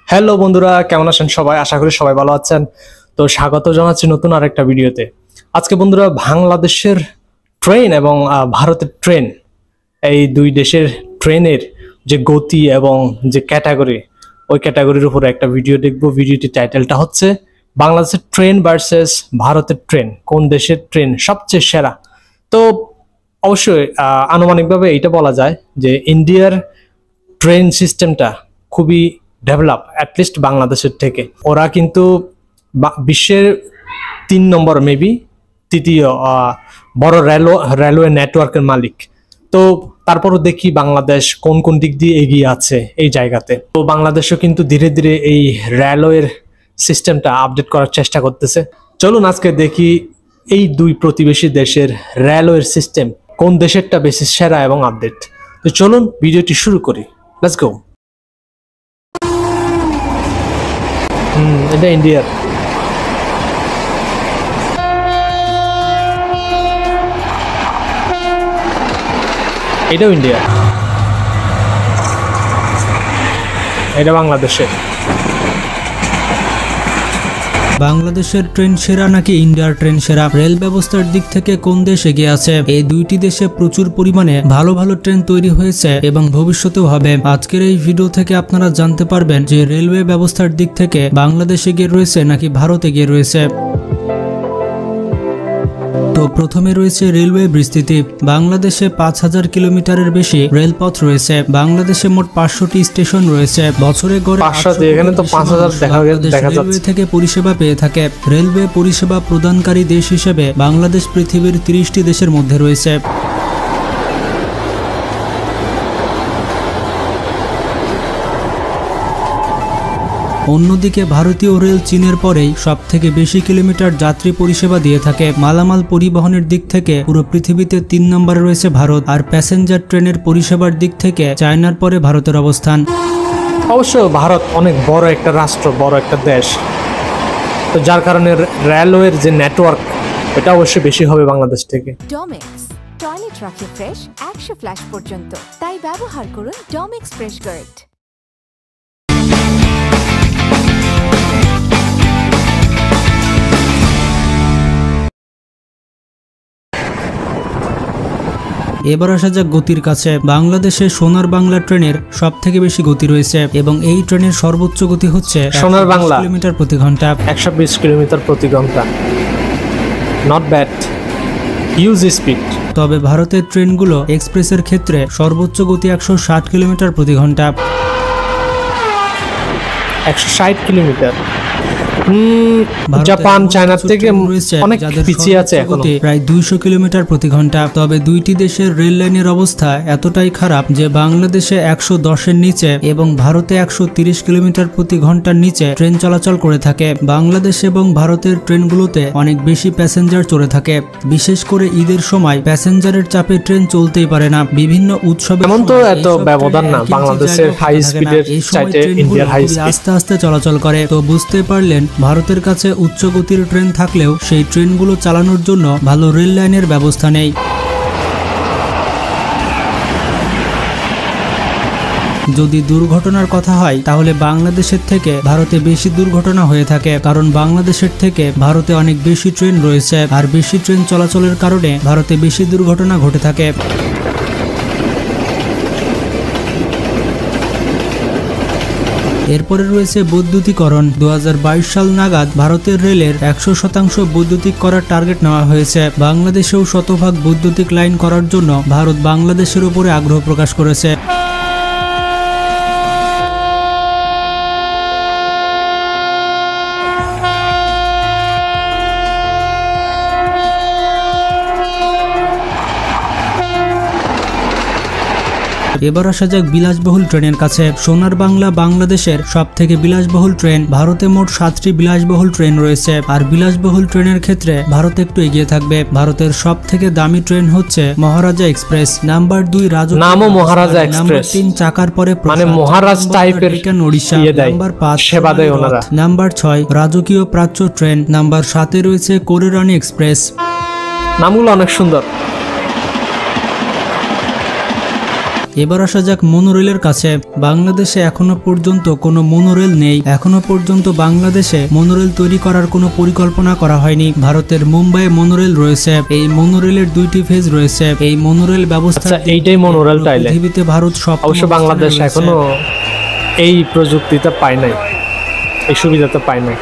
Hello বন্ধুরা, কেমন আছেন সবাই? আশা করি সবাই ভালো আছেন। তো স্বাগত জানাচ্ছি নতুন আরেকটা ভিডিওতে। আজকে বন্ধুরা বাংলাদেশের ট্রেন এবং ভারতের ট্রেন, এই দুই দেশের ট্রেনের যে গতি এবং যে ক্যাটাগরি, ওই ক্যাটাগরির উপরে একটা ভিডিও দেখব। ভিডিওটির টাইটেলটা হচ্ছে বাংলাদেশের ট্রেন ভার্সেস ভারতের ট্রেন, কোন দেশের ট্রেন সবচেয়ে সেরা। তো অবশ্যই আনুমানিকভাবে এইটা বলা যায় যে ইন্ডিয়ার ট্রেন সিস্টেমটা খুবই ডেভেলপ, অ্যাটলিস্ট বাংলাদেশের থেকে। ওরা কিন্তু বিশ্বের 3 নম্বর মেবি তৃতীয় বড় রেলওয়ে নেটওয়ার্কের মালিক। তো তারপরও দেখি বাংলাদেশ কোন কোন দিক দিয়ে এগিয়ে আছে এই জায়গাতে। তো বাংলাদেশও কিন্তু ধীরে ধীরে এই রেলওয়ের সিস্টেমটা আপডেট করার চেষ্টা করতেছে। চলুন আজকে দেখি এই দুই প্রতিবেশী দেশের রেলওয়ের সিস্টেম কোন দেশেরটা বেশি সেরা এবং আপডেট। তো চলুন ভিডিওটি শুরু করি, লেটস গো। এটা ইন্ডিয়ার। এটাও ইন্ডিয়া, এটা বাংলাদেশের। বাংলাদেশের ট্রেন সেরা নাকি ইন্ডিয়ার ট্রেন সেরা? রেল ব্যবস্থার দিক থেকে কোন দেশ এগিয়ে আছে? এই দুইটি দেশে প্রচুর পরিমাণে ভালো ভালো ট্রেন তৈরি হয়েছে এবং ভবিষ্যতেও হবে। আজকের এই ভিডিও থেকে আপনারা জানতে পারবেন যে রেলওয়ে ব্যবস্থার দিক থেকে বাংলাদেশ এগিয়ে রয়েছে নাকি ভারত এগিয়ে রয়েছে। তো প্রথমে রয়েছে রেলওয়ে বিস্তৃতি। বাংলাদেশে 5000 কিলোমিটারের বেশি রেলপথ রয়েছে। বাংলাদেশে মোট 500টি স্টেশন রয়েছে। বছরে গড়ে 500, এখানে তো 5000 দেখা যাচ্ছে। রেলওয়ে থেকে পরিষেবা পেয়ে থাকে। রেলওয়ে পরিষেবা প্রদানকারী দেশ হিসেবে বাংলাদেশ পৃথিবীর 30টি দেশের মধ্যে রয়েছে। অন্যদিকে ভারতীয় রেল চীনের পরেই সবথেকে বেশি কিলোমিটার যাত্রী পরিষেবা দিয়ে থাকে। মালামাল পরিবহনের দিক থেকে পুরো পৃথিবীতে 3 নম্বরে রয়েছে ভারত। আর প্যাসেঞ্জার ট্রেনের পরিষেবার দিক থেকে চায়নার পরে ভারতের অবস্থান। অবশ্য ভারত অনেক বড় একটা রাষ্ট্র, বড় একটা দেশ, তো যার কারণে রেলওয়ের যে নেটওয়ার্ক এটা অবশ্যই বেশি হবে বাংলাদেশ থেকে। ডমেক্স টয়লেট রাখে ফ্রেশ 100 ফ্ল্যাশ পর্যন্ত, তাই ব্যবহার করুন ডমেক্স ফ্রেশ গার্ড। এবার আসা যাক গতির কাছে। বাংলাদেশে সোনার বাংলা ট্রেনের সব থেকে বেশি গতি রয়েছে এবং এই ট্রেনের সর্বোচ্চ গতি হচ্ছে সোনার বাংলা কিলোমিটার প্রতি ঘন্টা। 120 কিলোমিটার প্রতি ঘন্টা, নট ব্যাড, হিউজ স্পিড। তবে ভারতের ট্রেনগুলো এক্সপ্রেসের ক্ষেত্রে সর্বোচ্চ গতি 160 কিলোমিটার প্রতি ঘন্টা। 160 কিলোমিটার। জাপান চায়নার থেকে অনেক পিছিয়ে আছে এখন, প্রায় 200 কিলোমিটার প্রতি ঘন্টা। তবে দুইটি দেশের রেল লাইনের অবস্থা এতটাই খারাপ যে বাংলাদেশে 110-এর নিচে এবং ভারতে 130 কিলোমিটার প্রতি ঘন্টার নিচে ট্রেন চলাচল করে থাকে। বাংলাদেশ এবং ভারতের ট্রেনগুলোতে অনেক বেশি প্যাসেঞ্জার চড়ে থাকে। বিশেষ করে ঈদের সময় প্যাসেঞ্জারের চাপে ট্রেন চলতেই পারে না। বিভিন্ন উৎসবে এমন তো এত ব্যবধান না, বাংলাদেশের হাই স্পিডের চাইতে ইন্ডিয়ার হাই স্পিড আস্তে আস্তে চলাচল করে। তো বুঝতে পারলেন ভারতের কাছে উচ্চ গতির ট্রেন থাকলেও সেই ট্রেনগুলো চালানোর জন্য ভালো রেল লাইনের ব্যবস্থা নেই। যদি দুর্ঘটনার কথা হয় তাহলে বাংলাদেশের থেকে ভারতে বেশি দুর্ঘটনা হয়ে থাকে, কারণ বাংলাদেশের থেকে ভারতে অনেক বেশি ট্রেন রয়েছে আর বেশি ট্রেন চলাচলের কারণে ভারতে বেশি দুর্ঘটনা ঘটে থাকে। এরপরে রয়েছে বৈদ্যুতিকরণ। 2022 সাল নাগাদ ভারতের রেলের 100% বৈদ্যুতিক করার টার্গেট নেওয়া হয়েছে। বাংলাদেশেও শতভাগ বৈদ্যুতিক লাইন করার জন্য ভারত বাংলাদেশের উপরে আগ্রহ প্রকাশ করেছে। এবার আসা যাক বিলাসবহুল ট্রেনের কাছে। সোনার বাংলা বাংলাদেশের সব থেকে বিলাসবহুল ট্রেন। ভারতে মোট 7টি বিলাসবহুল ট্রেন রয়েছে আর বিলাসবহুল ট্রেনের ক্ষেত্রে ভারত একটু এগিয়ে থাকবে। ভারতের সব থেকে দামি ট্রেন হচ্ছে মহারাজা এক্সপ্রেস। নাম্বার 2 রাজকীয়, নামও মহারাজা এক্সপ্রেস। নাম্বার 3 চাকার পরে মানে মহারাজ টাইপের ওড়িশা। নাম্বার 5 সেবা দেয় ওনারা। নাম্বার 6 রাজকীয় প্রাচ্য ট্রেন। নাম্বার 7-এ রয়েছে কোরেরানি এক্সপ্রেস। নামগুলো অনেক সুন্দর। এবার আসা যাক মনোরেলের কাছে। বাংলাদেশে এখনো পর্যন্ত কোনো মনোরেল নেই। এখনো পর্যন্ত বাংলাদেশে মনোরেল তৈরি করার কোনো পরিকল্পনা করা হয়নি। ভারতের মুম্বাইয়ে মনোরেল রয়েছে। এই মনোরেলের 2টি ফেজ রয়েছে। এই মনোরেল ব্যবস্থা এইটাই মনোরেল টাইলে পৃথিবীতে ভারত সব অবশ্য বাংলাদেশ এখনো এই প্রযুক্তিটা পায় নাই, এই সুবিধাটা পায় নাই।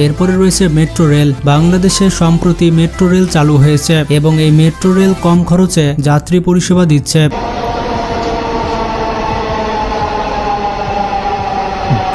এরপরে রয়েছে মেট্রো রেল। বাংলাদেশে সম্প্রতি মেট্রো রেল চালু হয়েছে এবং এই মেট্রো রেল কম খরচে যাত্রী পরিষেবা দিচ্ছে।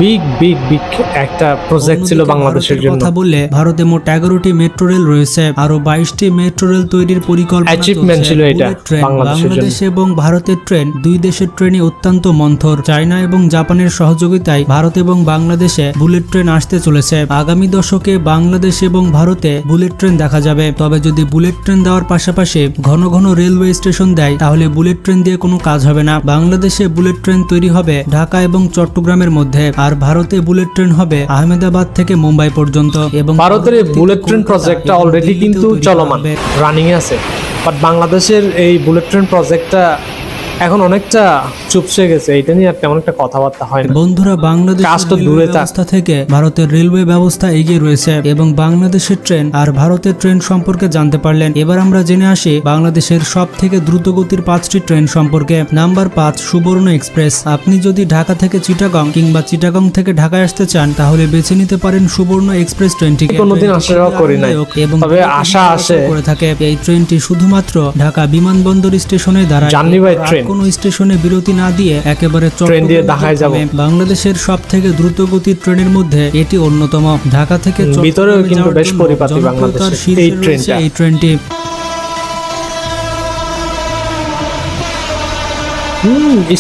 বিগ বিগ বিগ একটা প্রজেক্ট ছিল বাংলাদেশের জন্য। কথা বললে ভারতে মোট 11টি মেট্রো রেল রয়েছে, আরো 22টি মেট্রো রেল তৈরির পরিকল্পনা অ্যাচিভমেন্ট ছিল এটা বাংলাদেশ এবং ভারতের ট্রেন, দুই দেশের ট্রেনই অত্যন্ত মন্থর। চায়না এবং জাপানের সহযোগিতায় ভারত এবং বাংলাদেশে বুলেট ট্রেন আসতে চলেছে। আগামী দশকে বাংলাদেশ এবং ভারতে বুলেট ট্রেন দেখা যাবে। তবে যদি বুলেট ট্রেন দেওয়ার পাশাপাশি ঘন ঘন রেলওয়ে স্টেশন দেয় তাহলে বুলেট ট্রেন দিয়ে কোনো কাজ হবে না। বাংলাদেশে বুলেট ট্রেন তৈরি হবে ঢাকা এবং চট্টগ্রামের মধ্যে, আর ভারতে বুলেট ট্রেন হবে আহমেদাবাদ থেকে মুম্বাই পর্যন্ত। এবং ভারতের বুলেট ট্রেন প্রজেক্টটা অলরেডি কিন্তু চলমান, রানিং আছে। বাট বাংলাদেশের এই বুলেট ট্রেন প্রজেক্টটা এখন অনেকটা চুপসে গেছে, এটা নিয়ে আর তেমন একটা কথাবার্তা হয় না। বন্ধুরা, বাংলাদেশের রেলওয়ে ব্যবস্থা থেকে ভারতের রেলওয়ে ব্যবস্থা এগিয়ে রয়েছে এবং বাংলাদেশের ট্রেন আর ভারতের ট্রেন সম্পর্কে জানতে পারলেন। এবার আমরা জেনে আসি বাংলাদেশের সব থেকে দ্রুতগতির 5টি ট্রেন সম্পর্কে। নাম্বার 5, সুবর্ণ এক্সপ্রেস। আপনি যদি ঢাকা থেকে চিটাগং কিংবা চিটাগং থেকে ঢাকায় আসতে চান তাহলে বেছে নিতে পারেন সুবর্ণ এক্সপ্রেস ট্রেনটিকে। কোনোদিন আশা করি নাই, তবে আশা আসে করে থাকে। এই ট্রেনটি শুধুমাত্র ঢাকা বিমানবন্দর স্টেশনে দাঁড়ায়। জার্নিবাই ট্রেন কোনো স্টেশনে বিরতি না দিয়ে একেবারে ট্রেন দিয়ে ঢাকায় যাব। বাংলাদেশের সব থেকে দ্রুতগতির ট্রেনের মধ্যে এটি অন্যতম। ঢাকা থেকে ভিতরেও কিন্তু বেশ পরিপাটি বাংলাদেশের এই ট্রেনটা। এই ট্রেনটি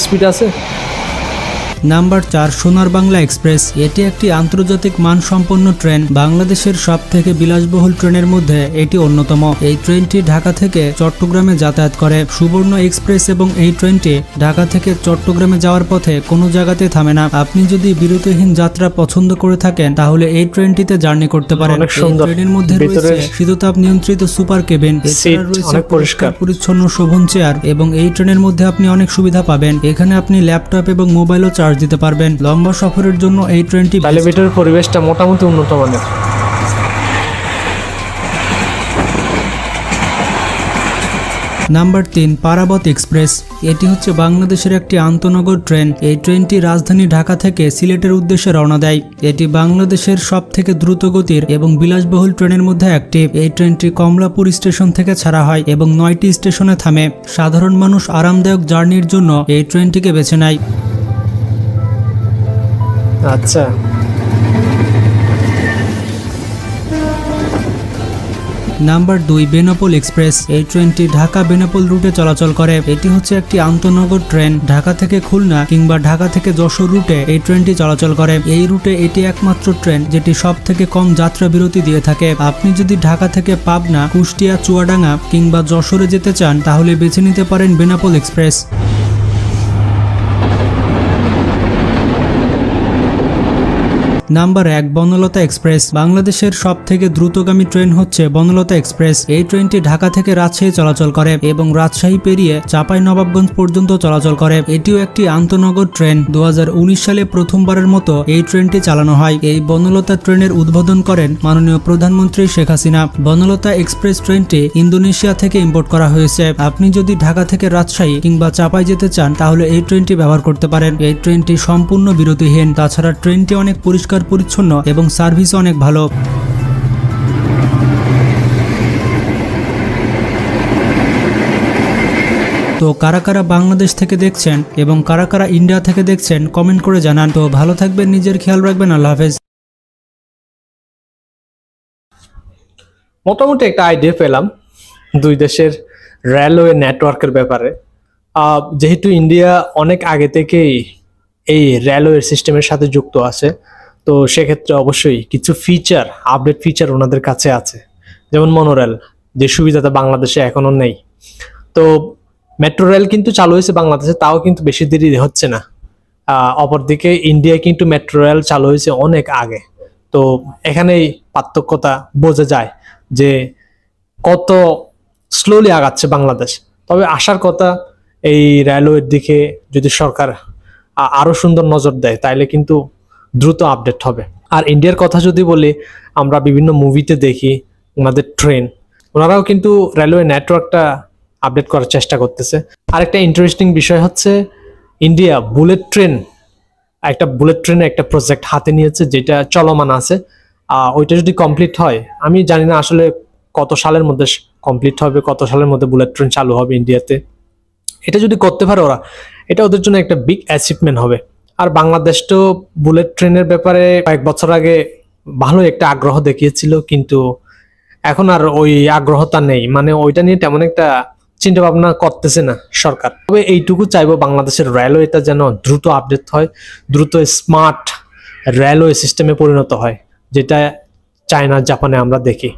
স্পিড আছে। নাম্বার 4, সোনার বাংলা এক্সপ্রেস। এটি একটি আন্তর্জাতিক মানসম্পন্ন ট্রেন। বাংলাদেশের সব থেকে বিলাসবহুল ট্রেনের মধ্যে এটি অন্যতম। এই ট্রেনটি ঢাকা থেকে চট্টগ্রামে যাতায়াত করে। সুবর্ণ এক্সপ্রেস এবং এই ট্রেনটি ঢাকা থেকে চট্টগ্রামে যাওয়ার পথে কোনো জায়গাতে থামে না। আপনি যদি বিরতিহীন যাত্রা পছন্দ করে থাকেন তাহলে এই ট্রেনটিতে জার্নি করতে পারেন। ট্রেনের মধ্যে রয়েছে শীততাপ নিয়ন্ত্রিত সুপার কেবিন, এছাড়া রয়েছে পরিষ্কার পরিচ্ছন্ন শোভন চেয়ার এবং এই ট্রেনের মধ্যে আপনি অনেক সুবিধা পাবেন। এখানে আপনি ল্যাপটপ এবং মোবাইলও চার্জ দিতে পারবেন। লম্বা সফরের জন্য এই ট্রেনটি ভিতরের পরিবেশটা মোটামুটি উন্নত মানের। Number 3, Parabat express. এটি হচ্ছে বাংলাদেশের একটি আন্তনগর ট্রেন। এই ট্রেনটি রাজধানী ঢাকা থেকে সিলেটের উদ্দেশ্যে রওনা দেয়। এটি বাংলাদেশের সব থেকে দ্রুতগতির এবং বিলাসবহুল ট্রেনের মধ্যে একটি। এই ট্রেনটি কমলাপুর স্টেশন থেকে ছাড়া হয় এবং 9টি স্টেশনে থামে। সাধারণ মানুষ আরামদায়ক জার্নির জন্য এই ট্রেনটিকে বেছে নেয়। আচ্ছা, নাম্বার 2, বেনাপোল এক্সপ্রেস। এই ট্রেনটি ঢাকা বেনাপোল রুটে চলাচল করে। এটি হচ্ছে একটি আন্তনগর ট্রেন। ঢাকা থেকে খুলনা কিংবা ঢাকা থেকে যশোর রুটে এই ট্রেনটি চলাচল করে। এই রুটে এটি একমাত্র ট্রেন যেটি সব থেকে কম যাত্রা বিরতি দিয়ে থাকে। আপনি যদি ঢাকা থেকে পাবনা, কুষ্টিয়া, চুয়াডাঙ্গা কিংবা যশোরে যেতে চান তাহলে বেছে নিতে পারেন Benapole express. Number 1, Banalata express. বাংলাদেশের সব থেকে দ্রুতগামী ট্রেন হচ্ছে বনলতা এক্সপ্রেস। এই ট্রেনটি ঢাকা থেকে রাজশাহী চলাচল করে এবং রাজশাহী পেরিয়ে চাঁপাইনবাবগঞ্জ পর্যন্ত চলাচল করে। এটিও একটি আন্তনগর ট্রেন। 2019 সালে প্রথমবারের মতো এই ট্রেনটি চালানো হয়। এই বনলতা ট্রেনের উদ্বোধন করেন মাননীয় প্রধানমন্ত্রী শেখ হাসিনা। বনলতা এক্সপ্রেস ট্রেনটি ইন্দোনেশিয়া থেকে ইম্পোর্ট করা হয়েছে। আপনি যদি ঢাকা থেকে রাজশাহী কিংবা চাঁপাই যেতে চান তাহলে এই ট্রেনটি ব্যবহার করতে পারেন। এই ট্রেনটি সম্পূর্ণ বিরতিহীন। তাছাড়া ট্রেনটি অনেক পরিষ্কার পরিচ্ছন্ন এবং সার্ভিস অনেক ভালো। তো কারা কারা বাংলাদেশ থেকে দেখছেন এবং কারা কারা ইন্ডিয়া থেকে দেখছেন কমেন্ট করে জানান। তো ভালো থাকবেন, নিজের খেয়াল রাখবেন। আল্লাহ হাফেজ। মোটামুটি একটা আইডিয়া পেলাম দুই দেশের রেলওয়ে নেটওয়ার্কের ব্যাপারে। যেহেতু ইন্ডিয়া অনেক আগে থেকেই এই রেলওয়ে সিস্টেমের সাথে যুক্ত আছে, তো সেক্ষেত্রে অবশ্যই কিছু ফিচার, আপডেট ফিচার ওনাদের কাছে আছে, যেমন মনোরেল, যে সুবিধাটা বাংলাদেশে এখনো নেই। তো মেট্রো রেল কিন্তু চালু হয়েছে বাংলাদেশে, তাও কিন্তু বেশি দেরি হচ্ছে না। অপরদিকে ইন্ডিয়ায় কিন্তু মেট্রো রেল চালু হয়েছে অনেক আগে। তো এখানেই পার্থক্যটা বোঝা যায় যে কত স্লোলি আগাচ্ছে বাংলাদেশ। তবে আসার কথা এই রেলওয়ের দিকে যদি সরকার আরো সুন্দর নজর দেয় তাইলে কিন্তু দ্রুত আপডেট হবে। আর ইন্ডিয়ার কথা যদি বলি, আমরা বিভিন্ন মুভিতে দেখি ওনাদের ট্রেন, ওনারাও কিন্তু রেলওয়ে নেটওয়ার্কটা আপডেট করার চেষ্টা করতেছে। আর একটা ইন্টারেস্টিং বিষয় হচ্ছে ইন্ডিয়া বুলেট ট্রেনের একটা প্রজেক্ট হাতে নিয়েছে, যেটা চলমান আছে। ওইটা যদি কমপ্লিট হয়, আমি জানি না আসলে কত সালের মধ্যে কমপ্লিট হবে, কত সালের মধ্যে বুলেট ট্রেন চালু হবে ইন্ডিয়াতে। এটা যদি করতে পারে ওরা, এটা ওদের জন্য একটা বিগ অ্যাচিভমেন্ট হবে। আর বাংলাদেশ তো বুলেট ট্রেনের ব্যাপারে কয়েক বছর আগে ভালোই একটা আগ্রহ দেখিয়েছিল, কিন্তু এখন আর ওই আগ্রহটা নেই, মানে ওইটা নিয়ে তেমন একটা চিন্তা ভাবনা করতেছে না সরকার। তবে এইটুকু চাইবো বাংলাদেশের রেলওয়েটা যেন দ্রুত আপডেট হয়, দ্রুত স্মার্ট রেলওয়ে সিস্টেমে পরিণত হয়, যেটা চায়না জাপানে আমরা দেখি।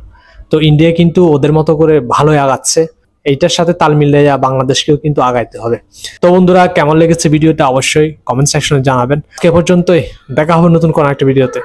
তো ইন্ডিয়া কিন্তু ওদের মতো করে ভালোই আগাচ্ছে, এইটার সাথে তাল মিলিয়ে বাংলাদেশকেও কিন্তু আগাইতে হবে। তো বন্ধুরা, কেমন লেগেছে ভিডিওটা অবশ্যই কমেন্ট সেকশনে জানাবেন। এ পর্যন্তই, দেখা হবে নতুন কোনো একটা ভিডিওতে।